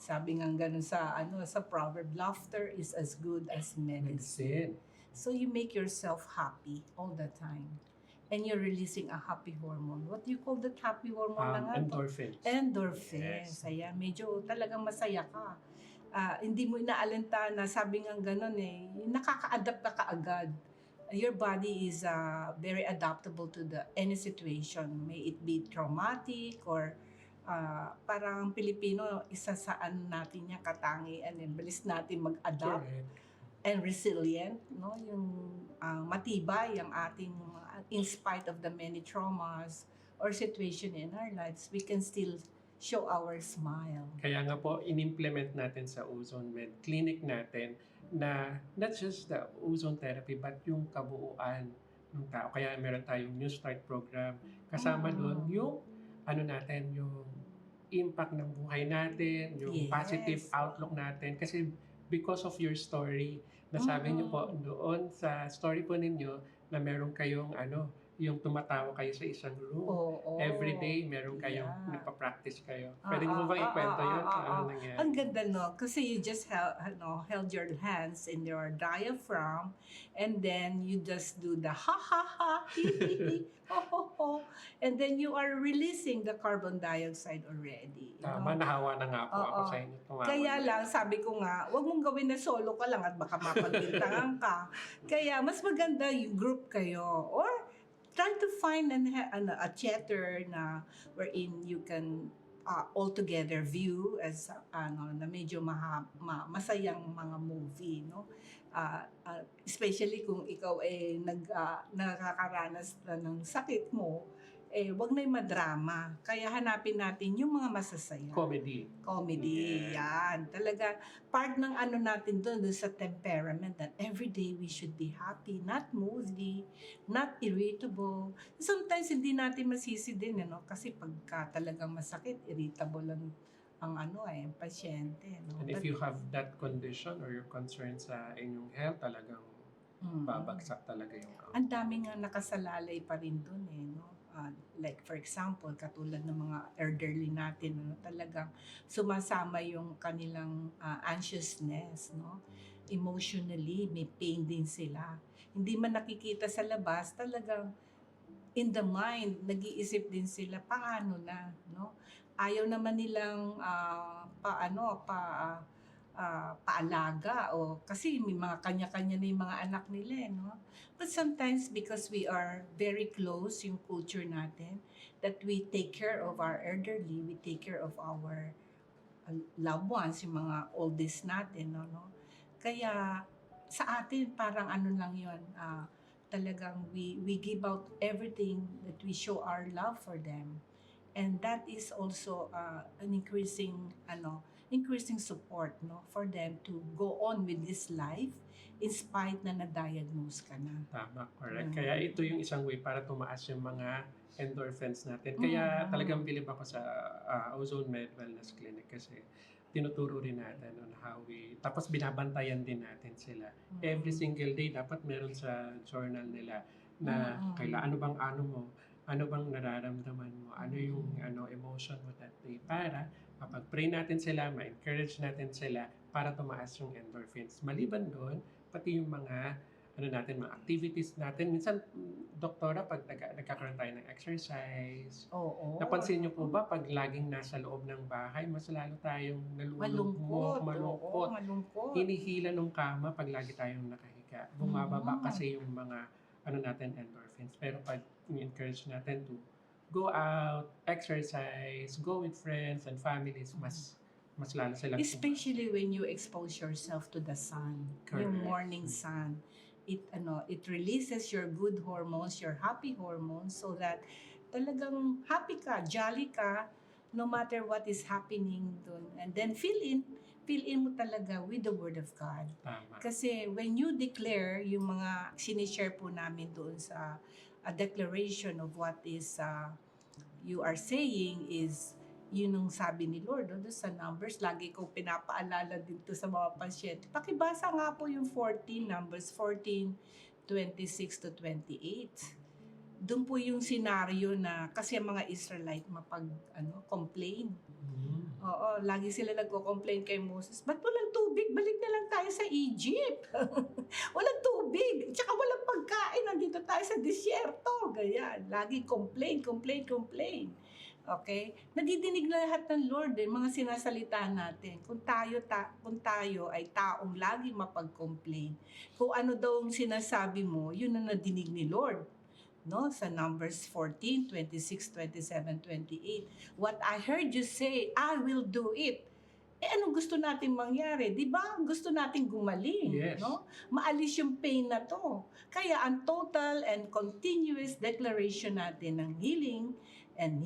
Sabi nga ganun sa proverb, laughter is as good as medicine. So you make yourself happy all the time. And you're releasing a happy hormone. What do you call that happy hormone na nga? Endorphins. Endorphins. Yes. Ayan, medyo talagang masaya ka. Hindi mo inaalintana, sabi nga ganun nakaka-adapt ka kaagad. Your body is very adaptable to any situation. May it be traumatic or parang Pilipino, isa sa natin niya katangian. Bilis natin mag-adapt. Correct. And resilient, no? Yung matibay ang ating in spite of the many traumas or situation in our lives, we can still show our smile. Kaya nga po, in-implement natin sa Ozone Med Clinic natin na not just the ozone therapy but yung kabuuan ng tao. Kaya meron tayong New Start program. Kasama doon yung yung impact ng buhay natin, yung Yes. positive outlook natin. Kasi because of your story, nasabi niyo po doon sa story po ninyo na meron kayong yung tumatawa kayo sa isang room. Oo. Every day, meron kayong Yeah. nagpa-practice kayo. Pwede mo bang ikwento yun? Ano nangyari? Ang ganda, no? Kasi you just held your hands in your diaphragm and then you just do the ha ha ha, hi hi hi, ho ho ho. And then you are releasing the carbon dioxide already. Tama, nahawa na nga po ako sa inyo. Tumawa Kaya na. lang, sabi ko nga, huwag mong gawin na solo ka lang at baka mapagbintangan ka. Kaya mas maganda yung group kayo. Or try to find a theater na wherein you can altogether view as na medyo masayang mga movie, no? Especially kung ikaw ay nakakaranas na ng sakit mo, wag na yung madrama. Kaya hanapin natin yung mga masasaya. Comedy. Comedy, yan. Talaga, part ng ano natin doon sa temperament that every day we should be happy, not moody, not irritable. Sometimes hindi natin masisi din, kasi pagka talagang masakit, irritable ang pasyente. No? And if you have that condition or you're concerned sa inyong health, talagang babagsak talaga yung ang dami nga nakasalalay pa rin doon no? Like for example, katulad ng mga elderly natin, talagang sumasama yung kanilang anxiousness, no? Emotionally, may pain din sila. Hindi man nakikita sa labas, talagang in the mind, nag-iisip din sila, paano na, no? Ayaw naman nilang paalaga kasi may mga kanya-kanya na yung mga anak nila, no? But sometimes because we are very close, yung culture natin, that we take care of our elderly, we take care of our loved ones, yung mga oldest natin, no? Kaya sa atin parang lang yun, talagang we give out everything that we show our love for them. And that is also an increasing support, no, for them to go on with this life in spite na na-diagnose ka na. Tama, correct. Kaya ito yung isang way para tumaas yung mga endorphins natin. Kaya talagang bilib ako sa Ozone Med Wellness Clinic kasi tinuturo rin natin on how tapos binabantayan din natin sila. Every single day dapat meron sa journal nila na ano bang nararamdaman mo, ano yung emotion mo that day para kapag-pray natin sila, ma-encourage natin sila para tumaas yung endorphins. Maliban doon, pati yung mga mga activities natin. Minsan, doktora, pag nagkakaroon tayo ng exercise, napansin niyo po ba, pag laging nasa loob ng bahay, mas lalo tayong malungkot. Hinihila ng kama pag lagi tayong nakahiga. Bumababa kasi yung mga endorphins. Pero pag encourage natin to go out, exercise, go with friends and families, mas lalo silang Especially when you expose yourself to the sun, yung Correct. morning sun. It releases your good hormones, your happy hormones, so that talagang happy ka, jolly ka, no matter what is happening dun. And then fill in mo talaga with the Word of God. Tama. Kasi when you declare, yung mga sinishare po namin doon sa a declaration of what is you are saying is yun ang sabi ni Lord doon sa Numbers. Lagi ko pinapaalala dito sa mga pasyente. Pakibasa nga po yung Numbers 14, 26 to 28. Doon po yung senaryo na kasi ang mga Israelite complain. Oo, lagi sila nagko-complain kay Moses. Ba't walang tubig? Balik na lang tayo sa Egypt. Walang tubig. Tsaka walang pagkain. Nandito tayo sa disyerto. Ganyan. Lagi complain. Okay? Nadidinig na lahat ng Lord mga sinasalita natin. Kung tayo ay taong laging mapag-complain. Kung ano daw ang sinasabi mo, yun ang nadinig ni Lord. No, sa Numbers 14, 26, 27, 28. What I heard you say, I will do it. Anong gusto natin mangyari? Di ba? Gusto natin gumaling. Yes. No? Maalis yung pain na to. Kaya ang total and continuous declaration natin ng healing and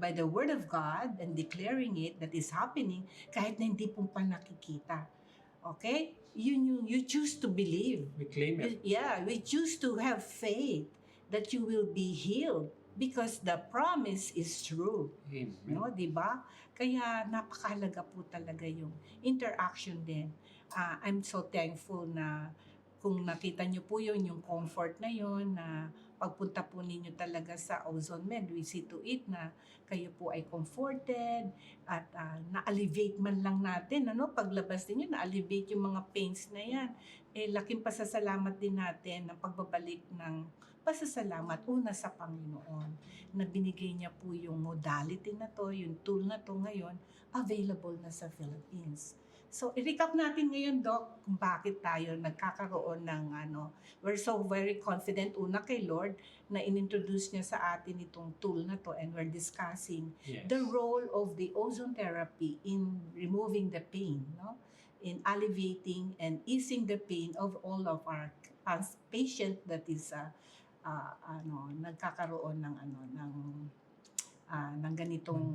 by the Word of God and declaring it that is happening kahit na hindi po pa nakikita. Okay? You choose to believe. We claim it. We choose to have faith that you will be healed because the promise is true. Amen. No, 'di ba? Kaya napakahalaga po talaga yung interaction din. I'm so thankful na kung nakita niyo po yung comfort na yun, na pagpunta po ninyo talaga sa Ozone Med, we see to it na kayo po ay comforted at na-alleviate man lang natin, paglabas ninyo, na-alleviate yung mga pains na yan. Laking pasasalamat din natin ng pagbabalik ng pasasalamat una sa Panginoon na binigay niya po yung modality na to, yung tool na to ngayon, available na sa Philippines. So, i-recap natin ngayon, Doc, kung bakit tayo nagkakaroon ng we're so very confident, una kay Lord, na inintroduce niya sa atin itong tool na to, and we're discussing Yes. the role of the ozone therapy in removing the pain, no? In alleviating and easing the pain of all of our patient that is nagkakaroon ng ganitong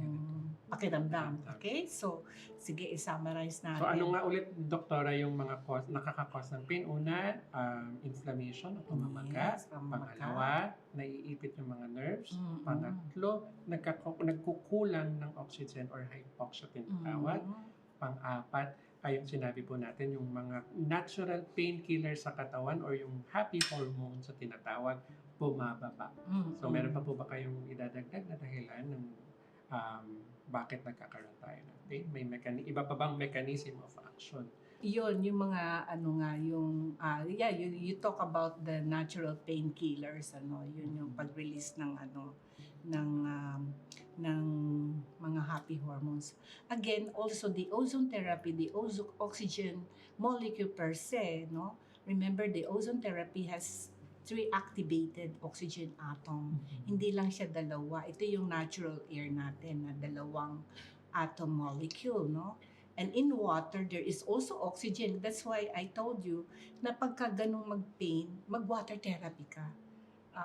pakiramdam. Okay? So, sige, i-summarize natin. So ano nga ulit, doktora, yung mga nakaka-cause ng pain? Una, inflammation o pamamaga. Yes, pamamaga. Pangalawa, naiipit yung mga nerves. Mm-mm. Pangatlo, nagkukulang ng oxygen or hypoxia tinatawag. Pang-apat ay yung sinabi po natin, yung mga natural painkiller sa katawan or yung happy hormones sa tinatawag, bumababa. So meron pa po ba kayong idadagdag na dahilan ng bakit nagkakaroon tayo ng pain? May iba pa bang mechanism of action? Yun, yung mga you talk about the natural painkillers, yun yung pag-release ng mga happy hormones. Again, also the ozone therapy, the oxygen molecule per se, no? Remember, the ozone therapy has 3 activated oxygen atom. Hindi lang siya dalawa. Ito yung natural air natin na 2 atom molecule, no? And in water, there is also oxygen. That's why I told you na pagka ganung mag-pain, mag-water therapy ka.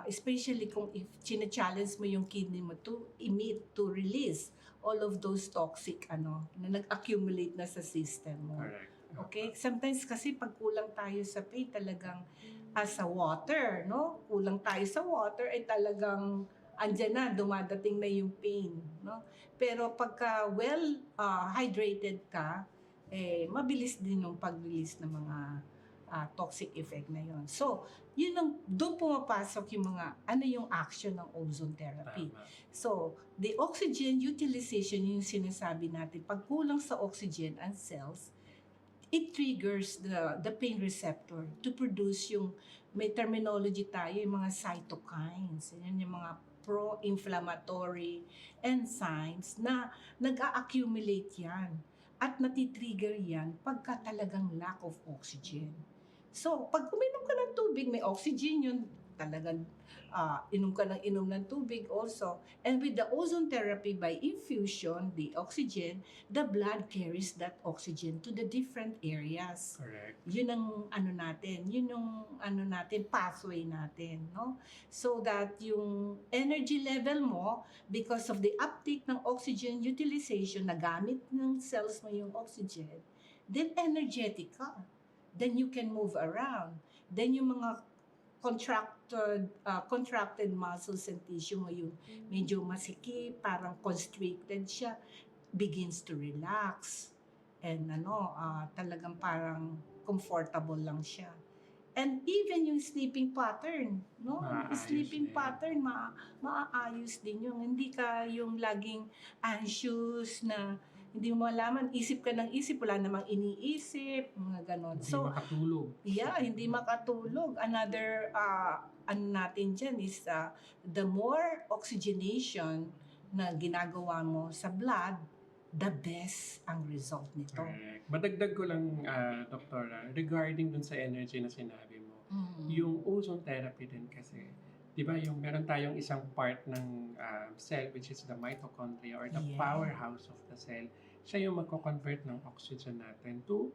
Especially kung if challenge mo yung kidney mo to emit, to release all of those toxic na nag-accumulate na sa system mo. Correct. Okay? Sometimes kasi pag kulang tayo sa pain, talagang sa water, no? Kulang tayo sa water, ay talagang andyan na, dumadating na yung pain, no? Pero pagka hydrated ka, mabilis din yung pag-release ng mga toxic effect na yon. So, doon pumapasok yung yung action ng ozone therapy. Tama. So, the oxygen utilization, yung sinasabi natin, pag kulang sa oxygen and cells, it triggers the pain receptor to produce may terminology tayo, yung mga cytokines, yung mga pro-inflammatory enzymes na nag-a-accumulate yan at natitrigger yan pagka talagang lack of oxygen. So, pag uminom ka ng tubig, may oxygen yun, talagang inom ka ng tubig also. And with the ozone therapy by infusion, the oxygen, the blood carries that oxygen to the different areas. Correct. Yun ang pathway natin, no? So that yung energy level mo, because of the uptake ng oxygen utilization, nagamit ng cells mo yung oxygen, then energetic ka. Then you can move around. Then yung mga contracted muscles and tissue mo, yung medyo masikip, parang constricted siya, begins to relax. And talagang parang comfortable lang siya. And even yung sleeping pattern, no? Maayos Sleeping din. pattern, maaayos din yung hindi ka yung laging anxious na hindi mo malaman, isip ka ng isip, wala namang iniisip, mga ganon. Hindi So, makatulog. hindi makatulog. Another, natin dyan is the more oxygenation na ginagawa mo sa blood, the best ang result nito. Correct. Madagdag ko lang, doktora, regarding dun sa energy na sinabi mo, yung ozone therapy din kasi, di ba yung meron tayong isang part ng cell which is the mitochondria or the Yes. powerhouse of the cell, siya yung magko-convert ng oxygen natin to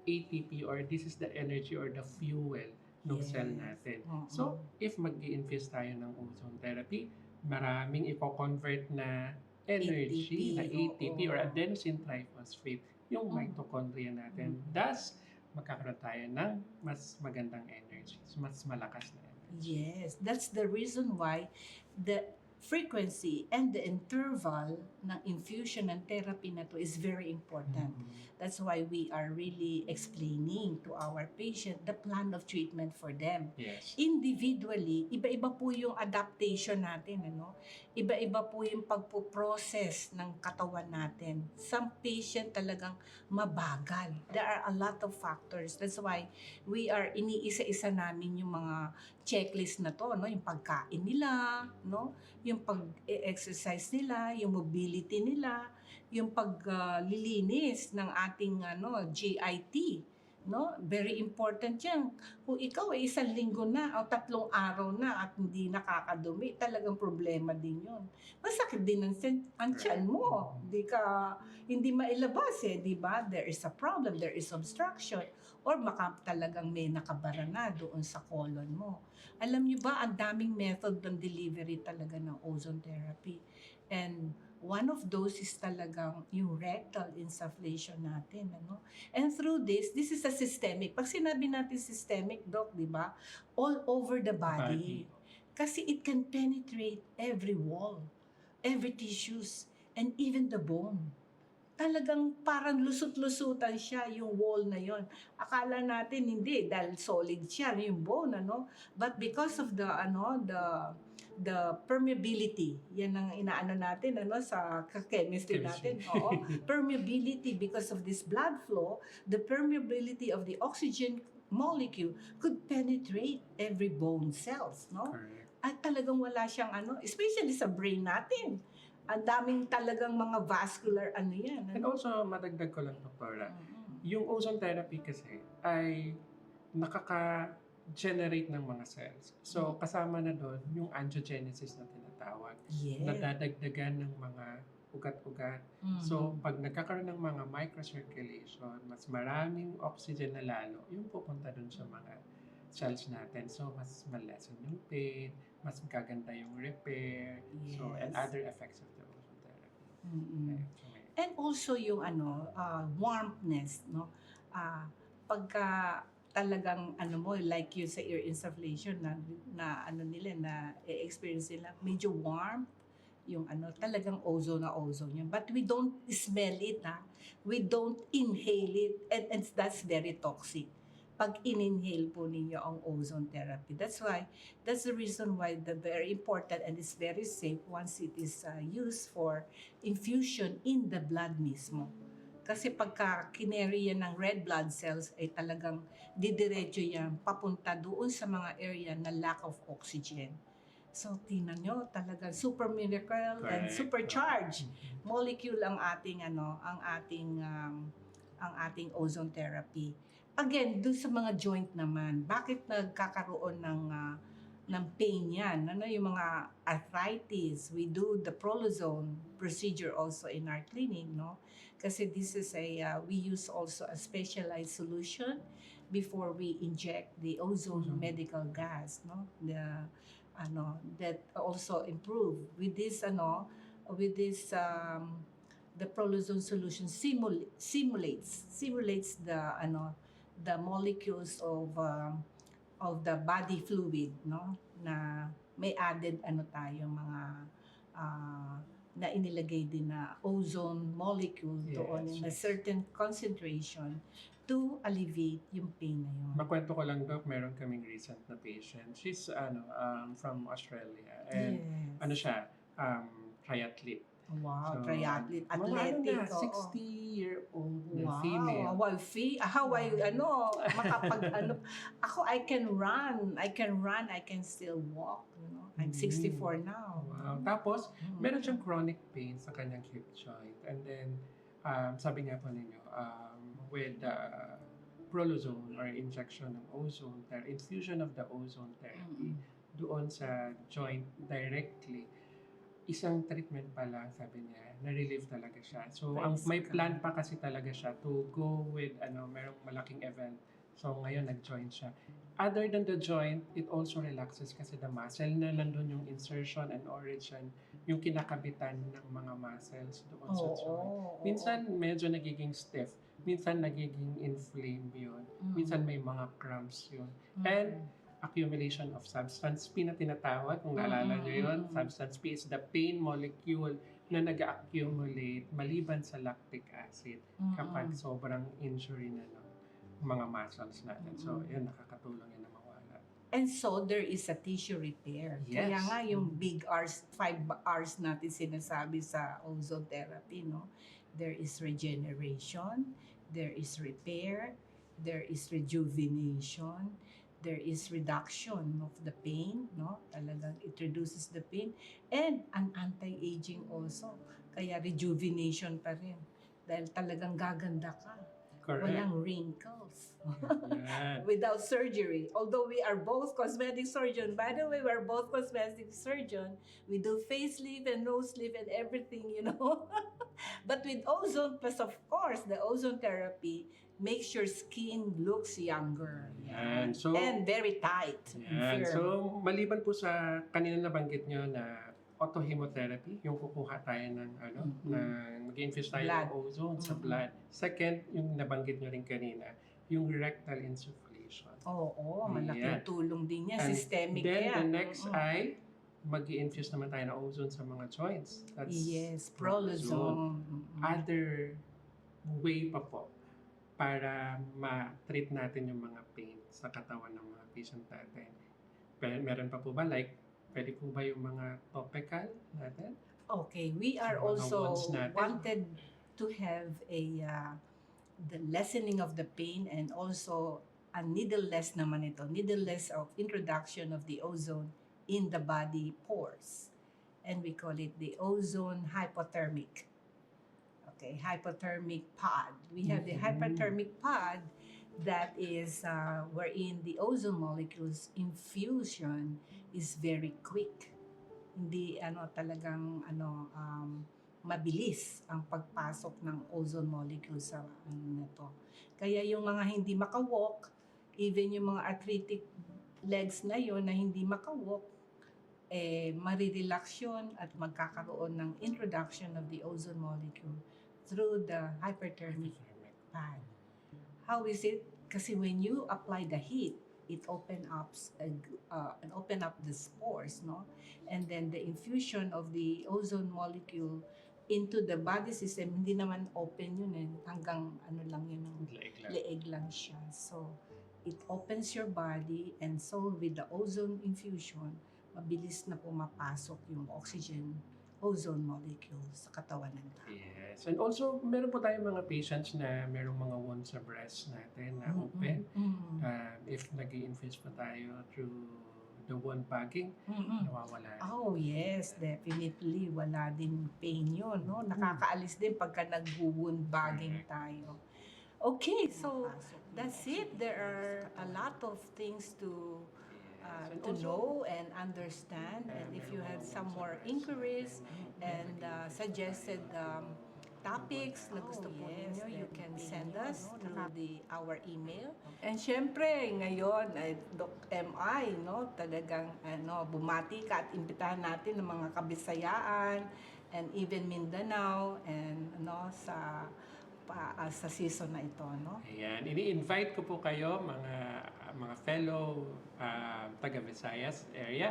ATP or this is the energy or the fuel ng Yes. cell natin. Oo. So, if mag-i-infuse tayo ng ozone therapy, maraming i-convert na energy, na ATP or oo. adenosine triphosphate, yung mitochondria natin. Thus, magkakaroon tayo ng mas magandang energy, mas malakas na energy. Yes, that's the reason why the frequency and the interval ng infusion and therapy na to is very important. That's why we are really explaining to our patient the plan of treatment for them. Yes. Individually, iba-iba po yung adaptation natin, Iba-iba po yung pagpo-process ng katawan natin. Some patient talagang mabagal. There are a lot of factors. That's why we are iniisa-isa namin yung mga checklist na to, yung pagkain nila, yung pag-exercise nila, yung mobility nila, yung paglilinis ng ating GIT, no? Very important 'yan. Kung ikaw ay 1 linggo na o 3 araw na at hindi nakakadumi, talagang problema din 'yon. Masakit din ang tiyan mo. Hindi mailabas di ba? There is a problem, there is obstruction, or talagang may nakabara na doon sa colon mo. Alam niyo ba, ang daming method ng delivery talaga ng ozone therapy. And one of those is talagang yung rectal insufflation natin, And through this is a systemic. Pag sinabi natin systemic, Doc, di ba? All over the body. Kasi it can penetrate every wall, every tissues, and even the bone. Talagang parang lusot-lusutan siya yung wall na yon. Akala natin hindi dahil solid siya yung bone, But because of the permeability, yan ang inaano natin sa chemistry natin. Oo, permeability, because of this blood flow, the permeability of the oxygen molecule could penetrate every bone cells, Correct. At talagang wala siyang especially sa brain natin. Ang daming talagang mga vascular yan. And also, madagdag ko lang, Doktora, yung ozone therapy kasi ay nakaka-generate ng mga cells. So, kasama na doon yung angiogenesis na tinatawag. Yes. Nadadagdagan ng mga ugat-ugat. So, pag nagkakaroon ng mga microcirculation, mas maraming oxygen na lalo, yung pupunta doon sa mga cells natin. So, mas ma-lessen yung pain, mas gaganda yung repair, so, and Yes. other effects of the ozone therapy. Mm-mm. Okay, so may- And also yung warmthness, pagka talagang like yung sa ear insufflation na nila na experience nila, medyo warm yung talagang ozone na ozone yun. But we don't smell it, we don't inhale it, and that's very toxic pag in-inhale po ninyo ang ozone therapy. That's the reason why the very important and it's very safe once it is used for infusion in the blood mismo. Kasi pagka kineri yan ng red blood cells, ay talagang didiretso yan papunta doon sa mga area na lack of oxygen. So, tingnan nyo, talagang super miracle and Correct. supercharged molecule ang ating ozone therapy. Again, doon sa mga joint naman, bakit nagkakaroon ng pain yan? Yung mga arthritis, we do the prolozone procedure also in our clinic, Kasi this is we use also a specialized solution before we inject the ozone medical gas, that also improve with this the prolozone solution simulates the molecules of the body fluid, na may added tayo mga na inilagay din na ozone molecule doon in a certain concentration to alleviate yung pain na yun. Makwento ko lang, Doc, meron kaming recent na patient. She's from Australia. And siya, triathlete. Wow, So, triathlete, mga athletic. 60-year-old na Wow, female. how I can run, I can still walk, I'm 64 now. Wow. Tapos, meron siyang chronic pain sa kanyang hip joint. And then, sabi nga po ninyo, with prolozone or injection ng ozone, infusion of the ozone therapy, doon sa joint directly, isang treatment pa lang, sabi niya, na-relieve talaga siya. So, may plan pa kasi talaga siya to go with, merong malaking event. So, ngayon, nag-join siya. Other than the joint, it also relaxes kasi the muscle na nandun yung insertion and origin, yung kinakabitan ng mga muscles doon sa joint. Minsan, medyo nagiging stiff. Minsan, nagiging inflamed yun. Minsan, may mga cramps yun. And, accumulation of substance P na tinatawag, kung naalala nyo yun, substance P is the pain molecule na nag-accumulate maliban sa lactic acid kapag sobrang injury na mga muscles natin. So, yun, nakakatulong yun na mawala. And so, there is a tissue repair. Yes. Kaya nga yung big R's, 5 R's natin sinasabi sa ozone therapy, There is regeneration, there is repair, there is rejuvenation, there is reduction of the pain, Talagang it reduces the pain, and an anti-aging also. Kaya rejuvenation pa rin. Dahil talagang gaganda ka. Correct. Walang wrinkles. Yan. Without surgery. Although we are both cosmetic surgeon. By the way, we're both cosmetic surgeon. We do facelift and nose lift and everything, you know. But with ozone, plus of course, the ozone therapy makes your skin looks younger. Yan. So, And very tight. yan. and firm. So, maliban po sa kanina nabanggit nyo na autohemotherapy, yung kukuha tayo ng mag-infuse tayo Blood. ng ozone sa Mhm. blood. Second, yung nabanggit nyo rin kanina, yung rectal insufflation. Oo, malaking Yan. tulong din yan. And Systemic then, yan. the next Mm-mm. ay, mag-infuse naman tayo ng ozone sa mga joints. That's Yes, prolozone. Mm-mm. Other way pa po para ma-treat natin yung mga pain sa katawan ng mga patient natin. Meron pa po ba? Like, pwede po ba yung mga topical natin? Okay, we are Yung mga also wands natin. wanted to have the lessening of the pain and also a needleless naman ito, needleless of introduction of the ozone in the body pores. And we call it the ozone hypothermic. Okay, hypothermic pod. We have the hypothermic pod that is wherein the ozone molecules infusion is very quick. Hindi mabilis ang pagpasok ng ozone molecules sa na to. Kaya yung mga hindi makawalk, even yung mga arthritic legs ngayon na hindi makawalk, marirelax yun at magkakaroon ng introduction of the ozone molecule through the hyperthermic pad. How is it? Kasi when you apply the heat, it open up the spores, no? And then the infusion of the ozone molecule into the body system, hindi naman open yun hanggang lang yun, leeg lang siya. So, it opens your body and so with the ozone infusion, mabilis na pumapasok yung oxygen ozone molecule sa katawan ng tao. Yes. And also, meron po tayong mga patients na merong mga wounds sa breast natin na open. If nag-i-infuse pa tayo through the wound bagging, nawawala. Oh, yes, definitely. Wala din pain yun, no? Nakakaalis din pagka nag-wound bagging tayo. Okay, so that's it. There are a lot of things to know and understand. And if you have some more inquiries and suggested topics na gusto po ninyo, you can send us through our email. And syempre, ngayon, Doc MI, no, talagang bumati ka at imbitahan natin ng mga Kabisayaan and even Mindanao and sa season na ito, no? Ayan, ini-invite ko po kayo mga fellow taga Visayas area.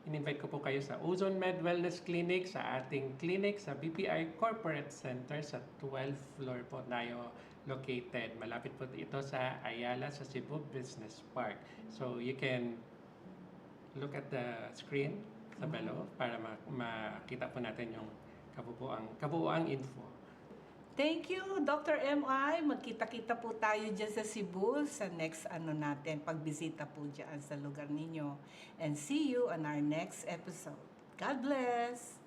In-invite ko po kayo sa Ozone Med Wellness Clinic, sa ating clinic sa BPI Corporate Center sa 12th floor po tayo located. Malapit po ito sa Ayala sa Cebu Business Park. So you can look at the screen sa below para makita po natin yung kabuuang info. Thank you, Dr. MI. Magkita-kita po tayo dyan sa Cebu sa next natin, pagbisita po dyan sa lugar ninyo. And see you on our next episode. God bless!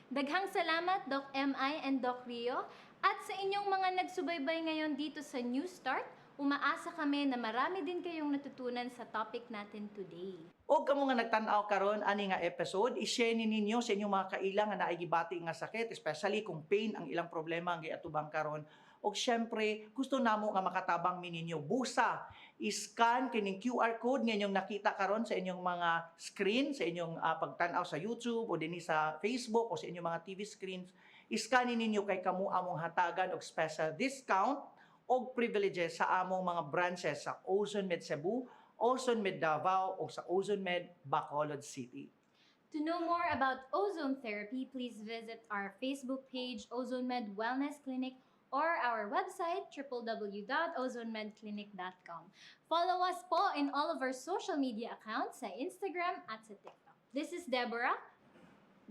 Daghang salamat, Doc MI and Doc Rio. At sa inyong mga nagsubaybay ngayon dito sa New Start, umaasa kami na marami din kayong natutunan sa topic natin today. O kamo nga nagtanaw karon ani nga episode, i-share ni ninyo sa inyong mga kailang nga naigibati nga sakit, especially kung pain ang ilang problema ang giatubang karon. O syempre, gusto namo nga makatabang mi ninyo busa i-scan kining QR code nga inyong nakita karon sa inyong mga screen, sa inyong pagtanaw sa YouTube o dinhi sa Facebook o sa inyong mga TV screens. I-scan ninyo kay kamo among hatagan og special discount og privileges sa among mga branches sa Ozone Med Cebu, Ozone Med Davao o sa Ozone Med Bacolod City. To know more about ozone therapy, please visit our Facebook page, Ozone Med Wellness Clinic, or our website, www.ozonemedclinic.com. Follow us po in all of our social media accounts sa Instagram at sa TikTok. This is Deborah.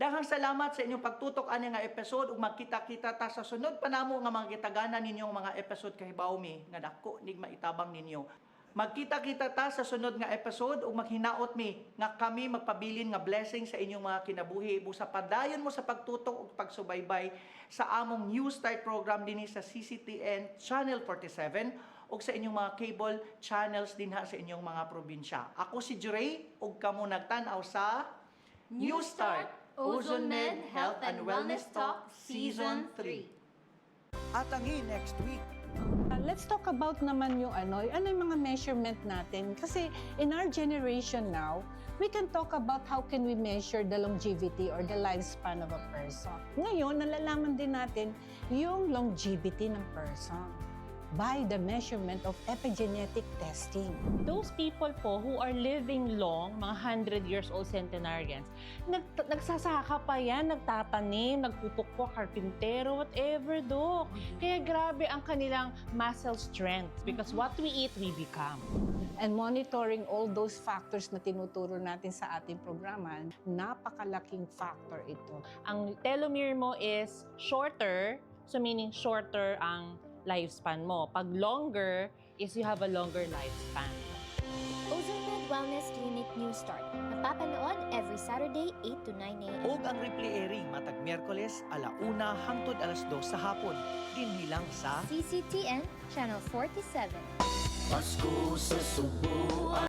Daghang salamat sa inyong pagtutok ani nga episode ug magkita-kita ta sa sunod pa namo nga mga gitaganan ninyong mga episode kay Baumi nga dako nig maitabang ninyo. Magkita-kita ta sa sunod nga episode ug maghinaot mi nga kami magpabilin nga blessing sa inyong mga kinabuhi. Busa padayon mo sa pagtutok ug pagsubaybay sa among New Start program dinhi sa CCTN Channel 47 ug sa inyong mga cable channels dinha sa inyong mga probinsya. Ako si Juray ug kamo nagtan-aw sa New Start Ozone Med Health and Wellness Talk Season 3. At angin next week. Let's talk about naman yung ano yung mga measurement natin. Kasi in our generation now, we can talk about how can we measure the longevity or the lifespan of a person. Ngayon, nalalaman din natin yung longevity ng person by the measurement of epigenetic testing. Those people po who are living long, mga 100 years old centenarians, nagsasaka pa yan, nagtatanim, nagpupukpok, karpintero, whatever, Dok. Kaya grabe ang kanilang muscle strength because what we eat, we become. And monitoring all those factors na tinuturo natin sa ating programa, napakalaking factor ito. Ang telomere mo is shorter, so meaning shorter ang lifespan mo. Pag longer is you have a longer lifespan. Ozone Med Wellness Clinic New Start. Napapanood every Saturday 8 to 9 a.m. Ug ang replay airing matag Miyerkules 1:00 hangtod 2:00 sa hapon dinhi lang sa CCTN Channel 47. Pasko sa Subo